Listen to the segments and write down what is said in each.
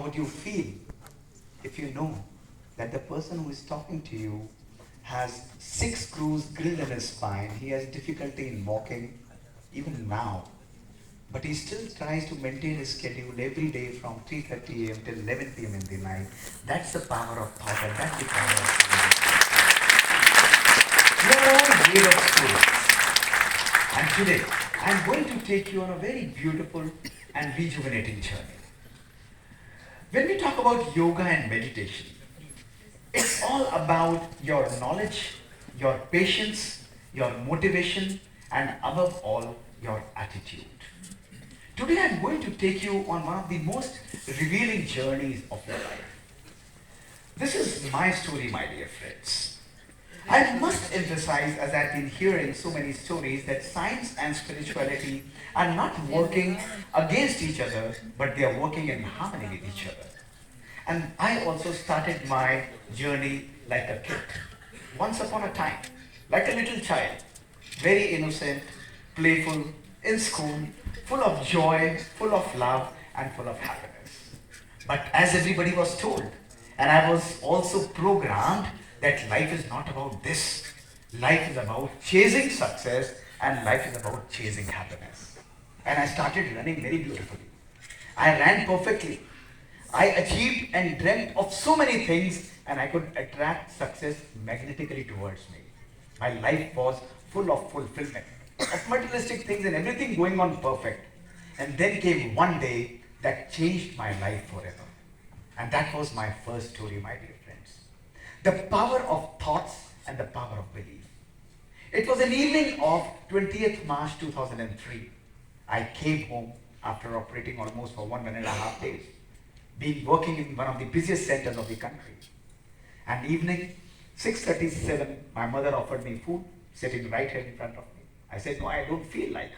would you feel if you know that the person who is talking to you has 6 screws drilled in his spine, he has difficulty in walking even now, but he still tries to maintain his schedule every day from 3:30 a.m. till 11 p.m. in the night. That's the power of thought, and that's the power of spirit. We are all made of spirits. And today, I'm going to take you on a very beautiful and rejuvenating journey. When we talk about yoga and meditation, it's all about your knowledge, your patience, your motivation, and above all, your attitude. Today I'm going to take you on one of the most revealing journeys of your life. This is my story, my dear friends. I must emphasize, as I've been hearing so many stories, that science and spirituality are not working against each other, but they are working in harmony with each other. And I also started my journey like a kid. Once upon a time, like a little child, very innocent, playful, in school, full of joy, full of love, and full of happiness. But as everybody was told, and I was also programmed that life is not about this. Life is about chasing success, and life is about chasing happiness. And I started running very beautifully. I ran perfectly. I achieved and dreamt of so many things, and I could attract success magnetically towards me. My life was full of fulfillment, of materialistic things and everything going on perfect. And then came one day that changed my life forever. And that was my first story, my dear friends. The power of thoughts and the power of belief. It was an evening of 20th March 2003. I came home after operating almost for 1.5 days, being working in one of the busiest centers of the country. And evening, 6:37, my mother offered me food, sitting right here in front of me. I said, no, I don't feel like.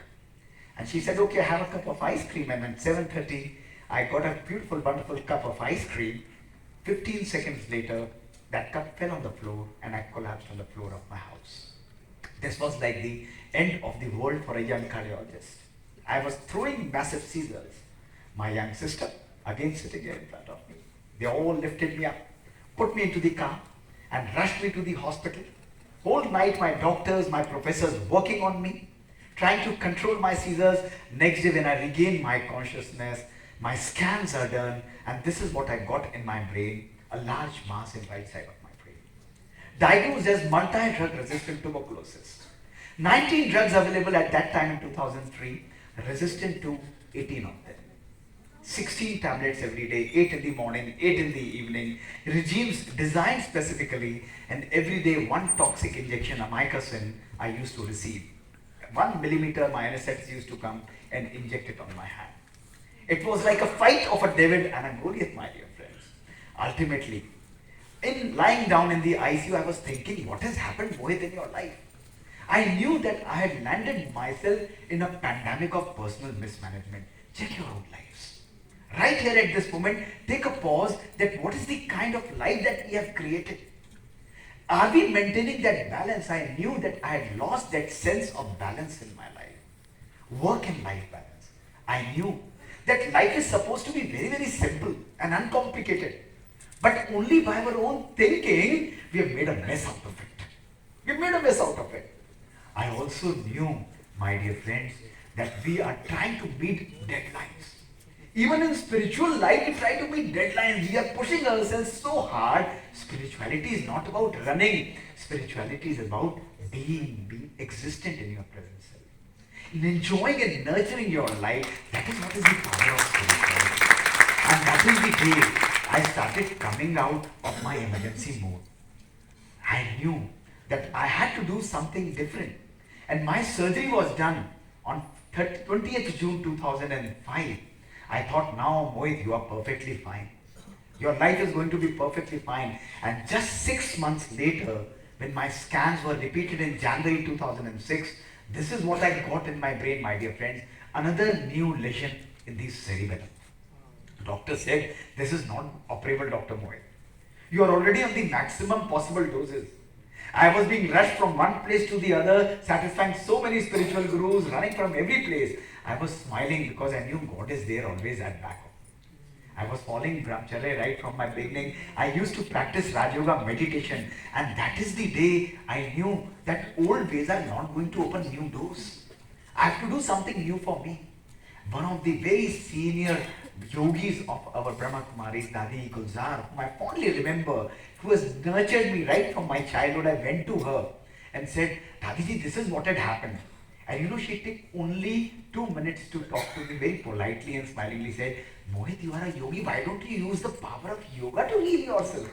And she said, okay, have a cup of ice cream. And at 7:30, I got a beautiful, wonderful cup of ice cream. 15 seconds later, that cup fell on the floor and I collapsed on the floor of my house. This was like the end of the world for a young cardiologist. I was throwing massive seizures. My young sister, again sitting here in front of me. They all lifted me up, put me into the car, and rushed me to the hospital. Whole night my doctors, my professors working on me, trying to control my seizures. Next day when I regain my consciousness, my scans are done, and this is what I got in my brain, a large mass in right side of my brain. Diagnosed as multi-drug resistant tuberculosis. 19 drugs available at that time in 2003, resistant to 18 of them. 16 tablets every day, 8 in the morning, 8 in the evening, regimes designed specifically, and every day one toxic injection, amikacin, I used to receive. 1 millimeter my anesthetists used to come and inject it on my hand. It was like a fight of a David and a Goliath, my dear friends. Ultimately, in lying down in the ICU, I was thinking, what has happened, Mohit, in your life? I knew that I had landed myself in a pandemic of personal mismanagement. Check your own lives. Right here at this moment, take a pause that what is the kind of life that we have created? Are we maintaining that balance? I knew that I had lost that sense of balance in my life. Work and life balance. I knew that life is supposed to be very, very simple and uncomplicated. But only by our own thinking, we have made a mess out of it. We have made a mess out of it. I also knew, my dear friends, that we are trying to meet deadlines. Even in spiritual life, we try to meet deadlines. We are pushing ourselves so hard. Spirituality is not about running. Spirituality is about being existent in your present self. In enjoying and nurturing your life, that is what is the power of spirituality. And that is the day I started coming out of my emergency mode. I knew that I had to do something different. And my surgery was done on 20th June 2005. I thought, now Mohit, you are perfectly fine. Your life is going to be perfectly fine. And just 6 months later, when my scans were repeated in January 2006, this is what I got in my brain, my dear friends. Another new lesion in the cerebellum. Doctor said, this is not operable, Dr. Mohit. You are already on the maximum possible doses. I was being rushed from one place to the other, satisfying so many spiritual gurus, running from every place. I was smiling because I knew God is there always at backup. I was following Brahmacharya right from my beginning. I used to practice Raj Yoga meditation, and that is the day I knew that old ways are not going to open new doors. I have to do something new for me. One of the very senior yogis of our Brahma Kumaris, Dadi Gulzar, whom I fondly remember, who has nurtured me right from my childhood, I went to her and said, Dadiji, this is what had happened. And you know, she took only 2 minutes to talk to me very politely and smilingly said, Mohit, you are a yogi, why don't you use the power of yoga to heal yourself?